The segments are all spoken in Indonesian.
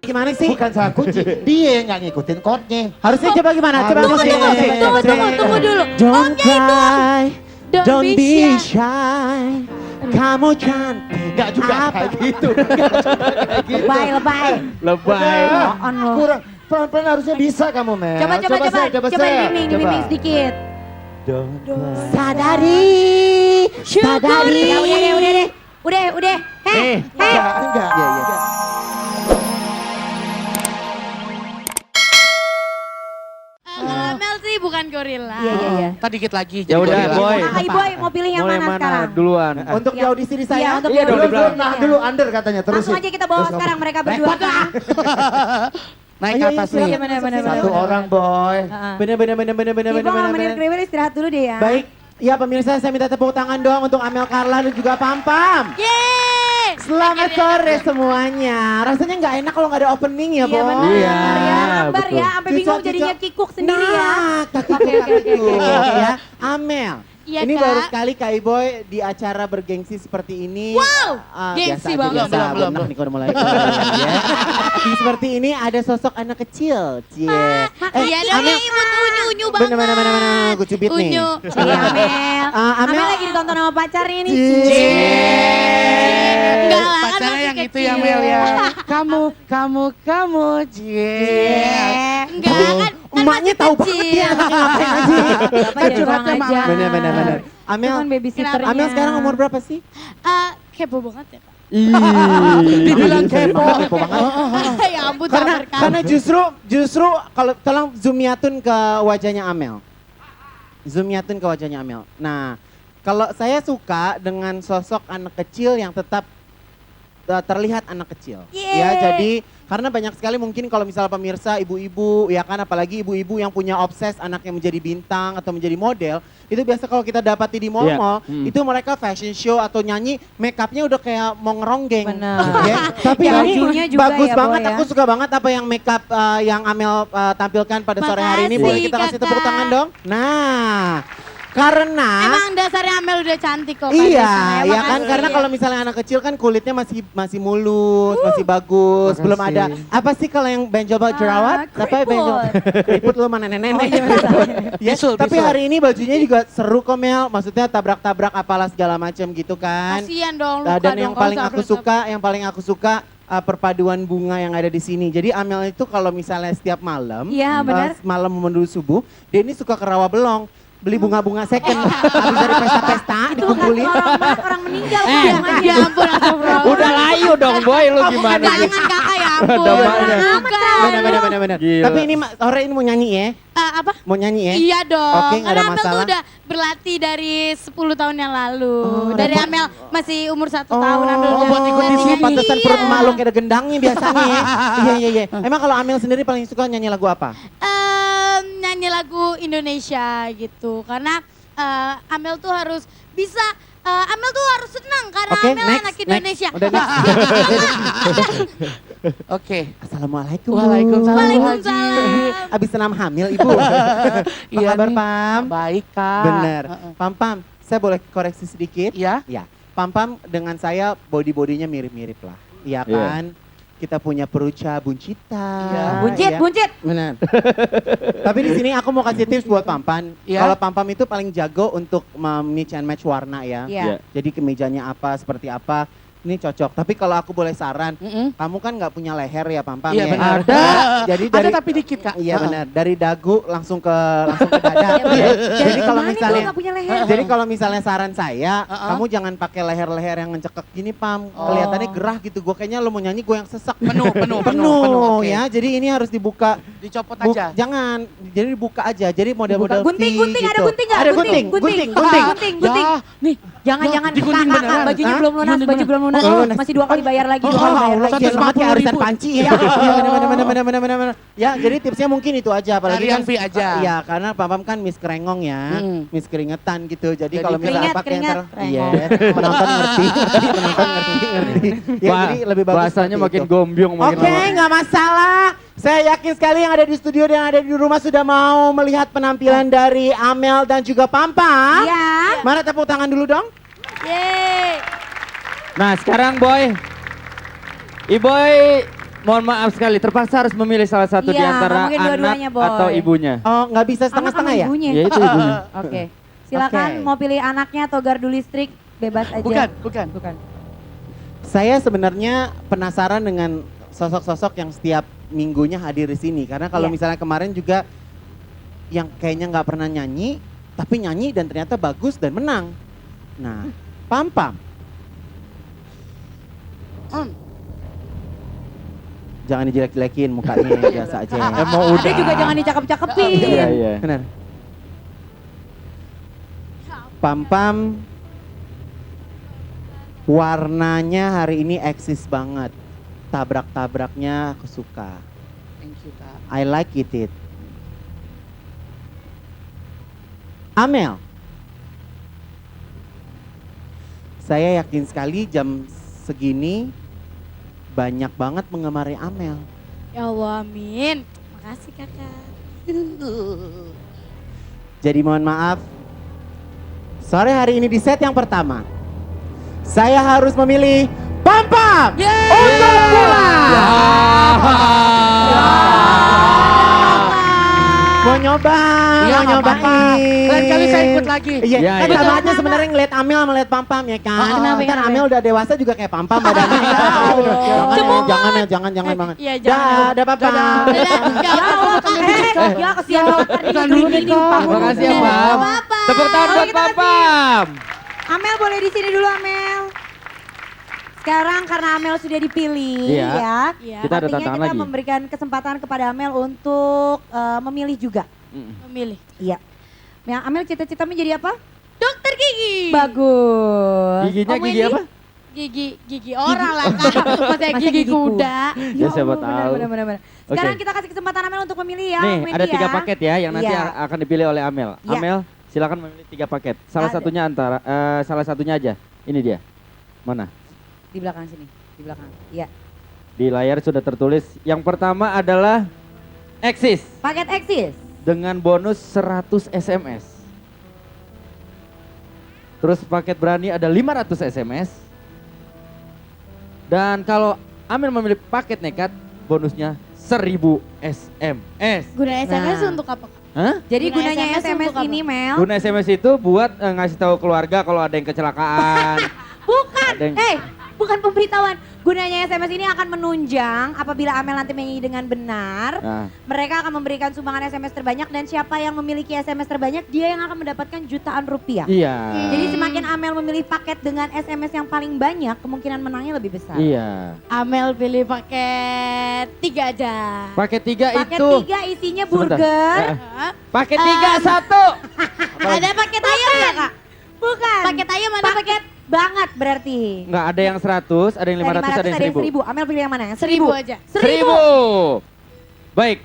Gimana sih? Bukan salah kunci, dia yang nggak ngikutin chordnya. Harusnya coba gimana? Coba Tunggu, musik. tunggu dulu. Don't Oke, itu. cry, Don't don't be be shy. shy. Kamu cantik. Nggak juga kayak gitu. Lebay. Lebay. On lo. Kurang, pelan-pelan harusnya bisa kamu, Mel. Coba Sel, coba dibimbing sedikit. Don't cry. Sadari, sadari. Ya udah deh. Hei. Enggak. Iya. Mel sih bukan gorila. Iya. Tadi dikit lagi. Ya udah, Boy. Boy mau pilih yang Mulai mana sekarang? duluan? Untuk di audisi di Iya, saya. untuk Iya, di dong, audisi. di belakang. Nah dulu under katanya, terus. Langsung aja kita bawa sekarang mereka berdua. Naik ke Ayo, atas silakan. nih. Bener. Satu orang, Boy. Bener. Ibu sama menit kriwil istirahat dulu deh ya. Baik, ya pemirsa saya minta tepuk tangan doang untuk Amel Carla dan juga Pam Pam. Yeay. Selamat sore semuanya. Rasanya nggak enak kalau nggak ada opening ya, Iya Bo. benar. Iya, Ya, lambar betul. ya, sampai bingung Cicok, jadinya cicok. kikuk sendiri ya. Nah, Oke. ya. Amel. Iya, Ini Kak. baru sekali Kak Iboy di acara bergengsi seperti ini. Wow, biasa gengsi aja, banget. biasa. Belum. Benak nih kalau mulai. Ya. Seperti ini ada sosok anak kecil. Cie. Iya dong, Amel. imut unyu banget. Bener. Gue cubit nih. Unyu. Iya, Amel. Amel. Amel lagi ditonton sama pacarnya nih. Cie. Enggak lah, kan Pacarnya masih yang itu kecil. ya Mel ya. Kamu, Cie. Enggak kan Emaknya masih tahu kecil. banget dia anaknya ngapain aja. Bapak jangan kurang aja. Bener. Amel, Cuman babysitternya. Amel sekarang umur berapa sih? Kepo banget ya, Pak. Dibilang kepo. Kepo banget. Ya ampun, Karena sabar, Kak. karena justru kalau tolong zoom-yatun ke wajahnya Amel. Zoom-yatun ke wajahnya Amel. Nah, kalau saya suka dengan sosok anak kecil yang tetap terlihat anak kecil. Yeay. Ya, jadi karena banyak sekali mungkin kalau misalnya pemirsa ibu-ibu ya kan apalagi ibu-ibu yang punya obses anaknya menjadi bintang atau menjadi model, itu biasa kalau kita dapati di mall-mall, itu mereka fashion show atau nyanyi make upnya udah kayak mau ngeronggeng. Bener. Ya, tapi Bajunya ini juga bagus ya, banget, Boy, ya. aku suka banget apa yang make up yang Amel tampilkan pada sore hari ini. Makasih, Boleh kita kasih Kakak. tepuk tangan dong? Nah, karena Emang dasarnya Amel udah cantik kok. Kak iya, Desa. ya kan Makasih. karena kalau misalnya anak kecil kan kulitnya masih mulus, masih bagus, Makasih. belum ada apa sih kalau yang benjol jerawat? Apa ya benjol? Keriput lu mana nenek-nenek. Oh, iya, bener. Ya, Bisul, tapi bisul. hari ini bajunya juga seru kok Mel, maksudnya tabrak-tabrak apalah segala macam gitu kan. Kasian dong, luka Dan dong yang kalau paling aku suka perpaduan bunga yang ada di sini. Jadi Amel itu kalau misalnya setiap malam, Iya, benar. malam menuju subuh, dia ini suka ke Rawabelong. Beli bunga-bunga second, habis dari pesta-pesta Itu bukan dikumpulin. orang meninggal. Ya ampun, Udah layu dong, Boy. Lu gimana? Jangan kakak ya ampun. Damanya. Bukan. Bener. Gila. Tapi ini sore ini mau nyanyi ya? Apa? Mau nyanyi ya? Iya dong. Oke, nggak ada Karena Amel tuh masalah. udah berlatih dari 10 tahun yang lalu. Oh, Dari repot. Amel masih umur 1 tahun. Amel udah buat ikut di berlatih sini nyanyi. pantesan perut Iya. malu kayak ada gendangnya biasanya ya. Iya. Emang kalau Amel sendiri paling suka nyanyi lagu apa? Nyanyi lagu Indonesia gitu. Karena Amel tuh harus bisa, Amel tuh harus senang karena Oke, Amel next, anak next. Indonesia. Udah next. Oke. Assalamualaikum. Bu. Waalaikumsalam. Waalaikumsalam. Abis senam hamil ibu. Apa Iya kabar nih. Pam? Baik, Kak. Bener. Pam, saya boleh koreksi sedikit? Iya. Ya. Pam dengan saya body-bodinya mirip-mirip lah. Iya kan? Kita punya peruca buncita. Iya. Buncit. Benar. Tapi di sini aku mau kasih tips buat Pam-Pam. Iya. Kalau Pam-Pam itu paling jago untuk mix and match warna ya. Iya. Jadi kemejanya apa, seperti apa, ini cocok. Tapi kalau aku boleh saran, kamu kan nggak punya leher ya Pam-Pam Iya, ya. benar. Ada. Jadi dari Ada tapi dikit, Kak. Iya benar. Dari dagu langsung ke dada. Iya, Jadi kalau Gimana misalnya gua nggak punya leher? jadi kalau misalnya saran saya, kamu jangan pakai leher-leher yang ngecekek gini Pam. Kelihatannya gerah gitu. Gue kayaknya lo mau nyanyi gue yang sesek. Penuh. Oke. Ya. Jadi ini harus dibuka. Dicopot aja. Jangan, jadi dibuka aja. Jadi model-model Gunting, V ada gitu. gunting nggak? Ada gunting. Ya, nih. Jangan Digunting kakak, beneran. bajunya Hah? belum lunas, Gunting baju belum lunas. Oh, Masih 2 kali bayar lagi, 2 kali bayar lagi. Kecil banget kayak arisan 150.000. panci ya. Iya, bener. Ya, jadi tipsnya mungkin itu aja. Apalagi Cari kan yang V aja. Iya, karena Pam kan Miss Kerengong ya, Miss keringetan gitu. Jadi kalau misalnya keringat, pakai yang keringat. iya, penonton ngerti, penonton ngerti. Ya, jadi lebih bagus. Bahasanya seperti makin itu. gombyong makin Oke, lama. nggak masalah. Saya yakin sekali yang ada di studio dan yang ada di rumah sudah mau melihat penampilan dari Amel dan juga Pam. Iya. Mana tepuk tangan dulu dong? Yeay. Nah sekarang Boy, Iboy mohon maaf sekali, terpaksa harus memilih salah satu di Iya, antara mungkin anak dua-duanya, Boy. atau ibunya. Oh, nggak bisa Anak setengah-setengah sama ya? ibunya. Ya itu ibunya. Oke. Silakan Oke. mau pilih anaknya atau gardu listrik, bebas aja. Bukan. Saya sebenarnya penasaran dengan sosok-sosok yang setiap minggunya hadir di sini. Karena kalau Iya. misalnya kemarin juga yang kayaknya nggak pernah nyanyi, tapi nyanyi dan ternyata bagus dan menang. Nah, Pam. Jangan dijelek-jelekin mukanya, biasa aja. Emang Ada juga jangan dicakep-cakepin. Iya. Benar. Pam, warnanya hari ini eksis banget. Tabrak-tabraknya aku suka. Thank you, Kak. I like it. Amel. Saya yakin sekali jam segini banyak banget mengemari Amel. Ya Allah, amin. Makasih kakak. Jadi mohon maaf, sore hari ini di set yang pertama, saya harus memilih Pam untuk pulang. Mau nyoba, Iya, mau nggak nyobain. apa-apa. Lain kali saya ikut lagi. Iya, Iya, kan iya. sama aja sebenarnya ngeliat Amel sama ngeliat Pam ya kan. Kenapa, Ntar kenapa? Amel udah dewasa juga kayak Pam badannya. Jangan. Iya, jangan. Dah, Papa. Ya Allah, Ya kesian banget. Iklan dulu nih, Kak. Makasih ya, Pam. apa-apa. Tepuk tangan buat kita Pam. Amel boleh di sini dulu, Amel. Sekarang karena Amel sudah dipilih Iya. ya. Iya, Kita ada Artinya tantangan kita lagi. memberikan kesempatan kepada Amel untuk memilih juga. memilih. Iya. Ya, Amel cita-cita menjadi apa? Dokter gigi. Bagus. Giginya Om gigi Wendy? apa? Gigi orang lah kak. Maksudnya Masa gigi gigi kuda. Ya, siapa tahu. Benar. Sekarang kita kasih kesempatan Amel untuk memilih ya. Nih, Om Wendy ada 3 ya. paket ya yang nanti Iya. akan dipilih oleh Amel. Iya. Amel, silakan memilih 3 paket. Salah Ada. satunya salah satunya aja. Ini dia. Mana? Di belakang sini. Di belakang. Iya. Di layar sudah tertulis. Yang pertama adalah Exis Paket Exis. dengan bonus 100 SMS. Terus paket berani ada 500 SMS. Dan kalau Amel memilih paket nekat, bonusnya 1000 SMS. Guna SMS Nah. untuk apa kak? Hah? Jadi Guna gunanya SMS SMS untuk apa? ini Mel. Guna SMS itu buat ngasih tahu keluarga kalau ada yang kecelakaan. Bukan. Ada yang- Bukan pemberitahuan. Gunanya SMS ini akan menunjang apabila Amel nanti menyanyi dengan benar. Nah, Mereka akan memberikan sumbangan SMS terbanyak dan siapa yang memiliki SMS terbanyak dia yang akan mendapatkan jutaan rupiah. iya. Jadi semakin Amel memilih paket dengan SMS yang paling banyak, kemungkinan menangnya lebih besar. Iya. Amel pilih paket 3 aja. Paket 3 Paket itu. 3 isinya Sebentar. burger. Hah? Paket 3 1. Ada paket ayam nggak kak? Bukan. Paket ayam ada Paket banget berarti. Enggak, ada yang 100, ada yang 500, ada yang 1000. Amel pilih yang mana? Yang 1000 aja. 1000. Baik,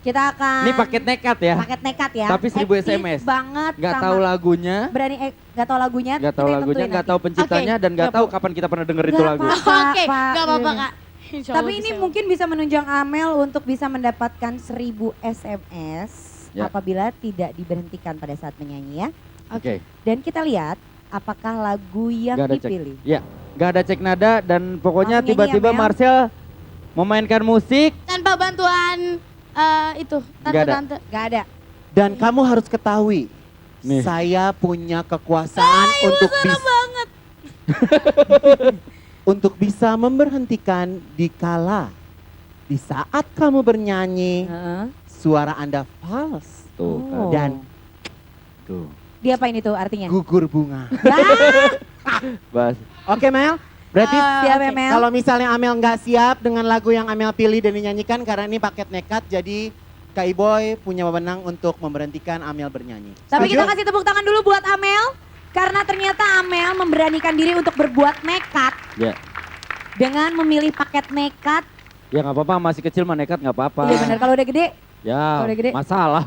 Kita akan ini paket nekat ya. paket nekat ya. Tapi 1000 Aktif SMS. banget Enggak sama- tahu lagunya, Berani enggak tahu lagunya. enggak tahu kita yang lagunya, tentuin enggak nanti. tahu penciptanya Oke, dan enggak nggak tahu kapan kita pernah denger itu Nggak lagu. apa-apa. Oke, nggak apa-apa Iya. kak. Insya Tapi Allah ini bisa. mungkin bisa menunjang Amel untuk bisa mendapatkan 1000 SMS Ya. apabila tidak diberhentikan pada saat menyanyi ya. Oke. Dan kita lihat apakah lagu yang Nggak ada cek. dipilih. Ya, enggak ada cek nada dan pokoknya Langsung nyanyi tiba-tiba ya, Mel. Marcel memainkan musik. Tanpa bantuan itu Nggak ada. tante-tante. Gak ada. Dan kamu harus ketahui, Nih. saya punya kekuasaan untuk bisa memberhentikan di saat kamu bernyanyi Heeh. suara Anda fals Tuh, Oh. dan tuh. Dia apa ini tuh artinya? gugur bunga. Bas. Oke Mel, berarti Siap ya Mel? kalau misalnya Amel nggak siap dengan lagu yang Amel pilih dan dinyanyikan karena ini paket nekat, jadi Kak Iboy punya wewenang untuk memberhentikan Amel bernyanyi. Tapi Setuju? kita kasih tepuk tangan dulu buat Amel. Karena ternyata Amel memberanikan diri untuk berbuat nekat Ya. dengan memilih paket nekat. Ya nggak apa-apa, masih kecil mah nekat nggak apa-apa. Iya benar, kalau udah gede. Ya, Udah gede. masalah.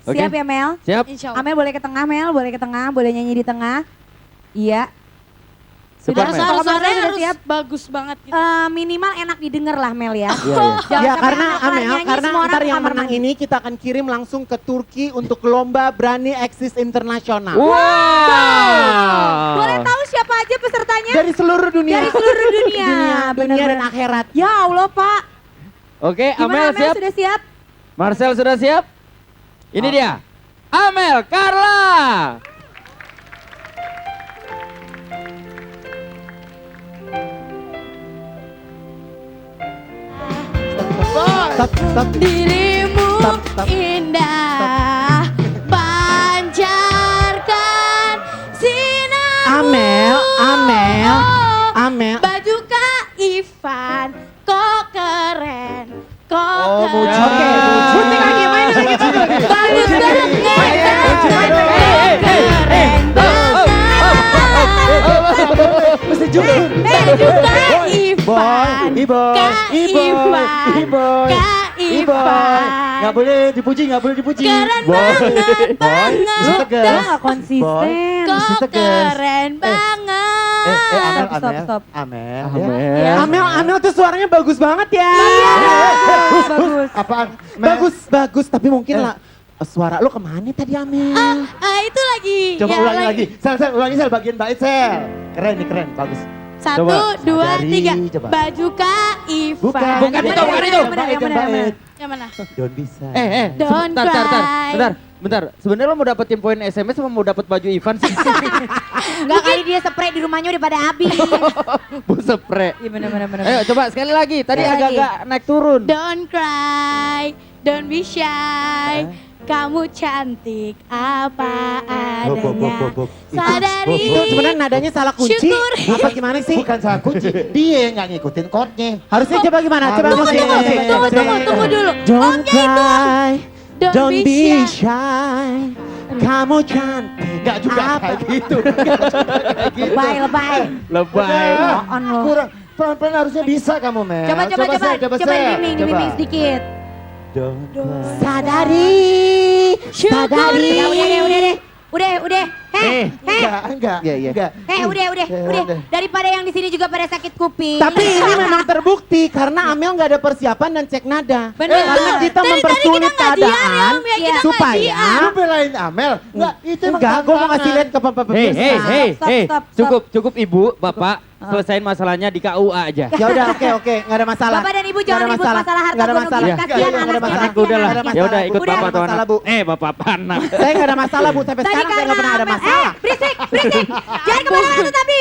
Oke. Siap ya Mel? Siap. Insya Allah. Amel boleh ke tengah Mel, boleh ke tengah, boleh nyanyi di tengah. Iya. Super, Sudah, Mel. kalau Suaranya Marcel sudah harus siap. bagus banget gitu. Minimal enak didengar lah Mel ya. Iya, iya. Jangan Ya sampai karena Amel kelar Amel, nyanyi, karena semua orang ntar ke yang kamar menang mandi. ini kita akan kirim langsung ke Turki untuk lomba Berani Eksis Internasional. Wow. Boleh tahu siapa aja peserta katanya? Dari seluruh dunia. Dari seluruh dunia. Dunia dan Bener-bener. akhirat. Ya Allah Pak. Oke, Gimana Amel siap? sudah siap? Marcel sudah siap? Ini dia. Amel Carla. Stop. Dirimu Stop. indah, pancarkan sinar. Amel. Baju Kak Ivan, kok keren, kok Oh, keren. Muji. Oke, Muji. Muji lagi, main lagi, Bagus banget, keren Mesti juga. Baju Kak Ivan, Iboy. Kak Ivan, Iboy. Kak Iboy. Nggak Ivan. boleh dipuji, nggak boleh dipuji. Keren Boy. banget, Boy, mesti banget. tegas. Kita nggak konsisten. Mesti Kok tegas. keren banget. Amel, Stop, Amel. stop. Amel. Amel. Amel tuh suaranya bagus banget ya. Bagus. Apaan? Mel? Bagus, tapi mungkin lah suara lu kemana tadi Amel? Itu lagi. Coba ya, ulangi lagi. Sel, ulangi Sel, bagian bait Sel. Keren nih, keren, bagus. 1, Coba. 2, Sadari, 3. coba. Baju Kak Ivan. Bukan Bukan itu, bukan itu. Yang benar, yang benar, yang benar. Yang mana? Don't bisa. Don't cry. Sebenarnya lo mau dapetin poin SMS sama mau dapet baju Ivan sih? Enggak kali dia spray di rumahnya udah pada habis. Bu spray. Iya benar-benar. Ayo coba sekali lagi. Tadi Sekali lagi. agak-agak naik turun. Don't cry, don't be shy. Kamu cantik apa adanya. Sadari. Itu sebenarnya nadanya salah kunci. Syukuri. Apa gimana sih? Bukan salah kunci. Dia nggak ngikutin chordnya. Harusnya coba gimana? Coba Tunggu, kasih. tunggu dulu. Don't Omnya itu. cry, Don't don't be be shy. shy. Kamu cantik. Nggak juga kayak gitu. Nggak juga kayak gitu. Lebay. Lebay. Udah, On lo. kurang. Pelan-pelan harusnya bisa kamu, Mel. Coba Sel, Coba dibimbing sedikit. Don't cry. Sadari. Sadari. Ya udah. Enggak. Iya. Enggak. Udah. Daripada yang di sini juga pada sakit kuping. Tapi ini memang terbukti karena Amel nggak ada persiapan dan cek nada. Bener. Karena kita Dari tadi mempersulit kita ngajian ya, keadaan Om, ya, kita supaya Lu belain Amel? Enggak, itu emang enggak, gue mau ngasih lihat ke pemirsa. Stop. Cukup ibu, bapak, selesain masalahnya di KUA aja. Ya udah, oke, nggak ada masalah. Bapak dan Ibu Nggak jangan ada ribut masalah harta Nggak ada gunung masalah. ini. Kasihan Nggak ada anaknya, masalah. Anakku udah lah. Nggak ada Ya udah masalah, ikut Bu. bapak Nggak ada atau masalah, anak. Bu. Bapak panas. Saya nggak ada masalah Bu, sampai Tadi sekarang saya nggak pernah ada Amel- masalah. berisik. Jangan kemana-mana tapi.